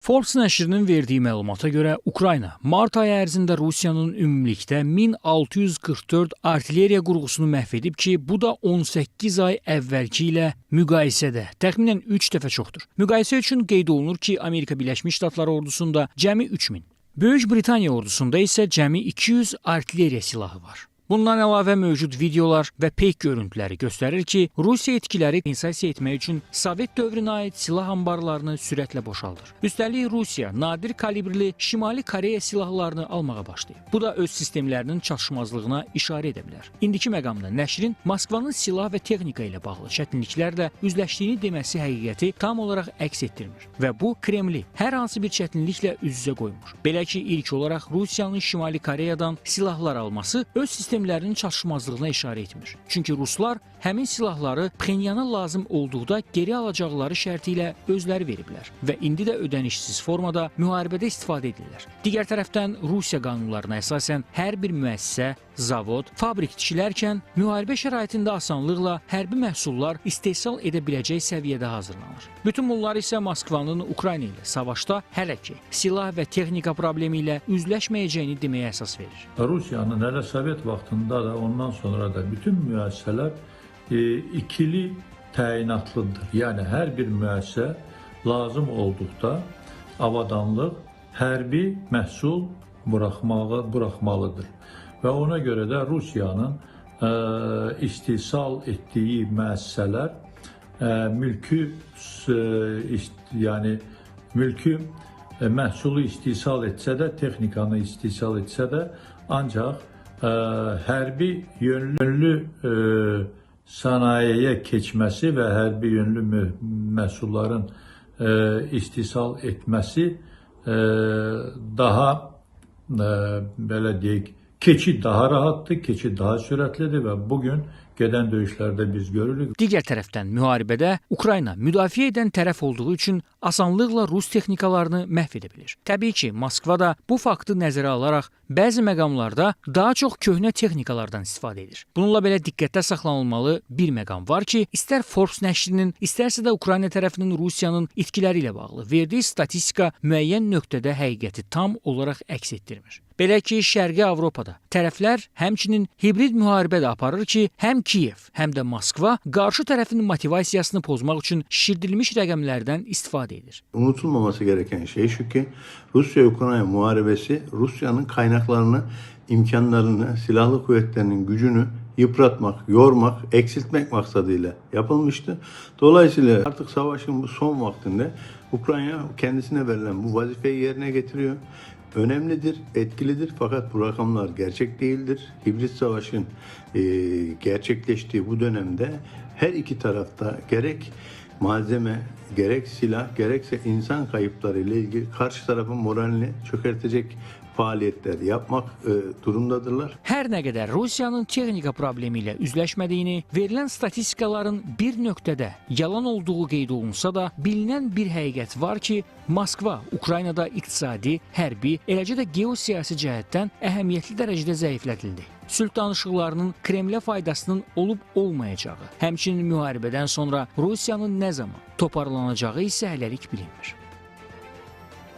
Forbes nəşrinin verdiyi məlumata görə Ukrayna mart ayı ərzində Rusiyanın ümumilikdə 1644 artilleriya qurğusunu məhv edib ki, bu da 18 ay əvvəlki ilə müqayisədə təxminən 3 dəfə çoxdur. Müqayisə üçün qeyd olunur ki, Amerika Birləşmiş Ştatları ordusunda cəmi 3000, Böyük Britaniya ordusunda isə cəmi 200 artilleriya silahı var. Bundan əlavə mövcud videolar və peyk görüntüləri göstərir ki, Rusiya etkiləri kompensasiya etmək üçün Sovet dövrünə aid silah anbarlarını sürətlə boşaldır. Üstəlik Rusiya nadir kalibrli Şimali Koreya silahlarını almağa başlayıb. Bu da öz sistemlərinin çatışmazlığına işarə edə bilər. İndiki məqamda nəşrin Moskvanın silah və texnika ilə bağlı çətinliklərlə üzləşdiyini deməsi həqiqəti tam olaraq əks etdirmir və bu Kremli hər hansı bir çətinliklə üz-üzə qoymur. Belə ki, ilk olaraq Rusiyanın Şimali Koreyadan silahlar alması öz sistemlərinin çatışmazlığına işarə etmir. Çünki Ruslar həmin silahları Pxenyana lazım olduqda geri alacaqları şərti ilə özləri veriblər və indi də ödənişsiz formada müharibədə istifadə edirlər. Digər tərəfdən Rusiya qanunlarına əsasən hər bir müəssisə, zavod, fabrik tikilərkən müharibə şəraitində asanlıqla hərbi məhsullar istehsal edə biləcək səviyyədə hazırlanır. Bütün bunlar isə Moskvanın Ukrayna ilə savaşda hələ ki silah və texnika problemi ilə üzləşməyəcəyini deməyə əsas verir. Rusiyanın hələ Sovet vaxtında da ondan sonra da bütün müəssisələr ikili təyinatlıdır. Yəni hər bir müəssisə lazım olduqda avadanlıq, hərbi məhsul buraxmalıdır. Və ona görə də Rusiyanın istehsal etdiyi müəssisələr mülkü məhsulu istehsal etsə də, texnikanı istehsal etsə də ancaq hərbi yönlü sənayeyə keçməsi və hərbi yönlü məhsulların istehsal etməsi daha belə deyək, keçid daha rahatdır, keçid daha sürətlidir və bugün gedən döyüşlərdə biz görürük. Digər tərəfdən müharibədə Ukrayna müdafiə edən tərəf olduğu üçün asanlıqla Rus texnikalarını məhv edə bilir. Təbii ki, Moskva da bu faktı nəzərə alaraq bəzi məqamlarda daha çox köhnə texnikalardan istifadə edir. Bununla belə diqqətdə saxlanılmalı bir məqam var ki, istər Forbes nəşrinin, istərsə də Ukrayna tərəfinin Rusiyanın itkiləri ilə bağlı verdiyi statistika müəyyən nöqtədə həqiqəti tam olaraq əks etdirmir. Belə ki, Şərqi Avropada tərəflər həmçinin hibrid müharibə də aparır ki, həm Kiyev, həm də Moskva qarşı tərəfin motivasiyasını pozmaq üçün şişirdilmiş rəqəmlərdən istifadə edir. Unutulmaması gereken şey şu ki, Rusya-Ukrayna muharebesi Rusya'nın kaynaklarını, imkanlarını, silahlı kuvvetlerinin gücünü yıpratmak, yormak, eksiltmek maksadıyla yapılmıştı. Dolayısıyla artık savaşın bu son vaktinde Ukrayna kendisine verilen bu vazifeyi yerine getiriyor. Önemlidir, etkilidir fakat bu rakamlar gerçek değildir. Hibrit savaşın gerçekleştiği bu dönemde her iki tarafta gerek malzeme, gerek silah, gerekse insan kayıpları ile ilgili karşı tarafın moralini çökertecek faaliyetler yapmak durumdadırlar. Hər nə qədər Rusiyanın texnika problemi ilə üzləşmədiyini, verilən statistikaların bir nöqtədə yalan olduğu qeyd olunsa da, bilinən bir həqiqət var ki, Moskva Ukraynada iqtisadi, hərbi, eləcə də geosiyasi cəhətdən əhəmiyyətli dərəcədə zəiflətildi. Sülh danışıqlarının Kremlə faydasının olub-olmayacağı, həmçinin müharibədən sonra Rusiyanın nə zaman toparlanacağı isə hələlik bilinmir.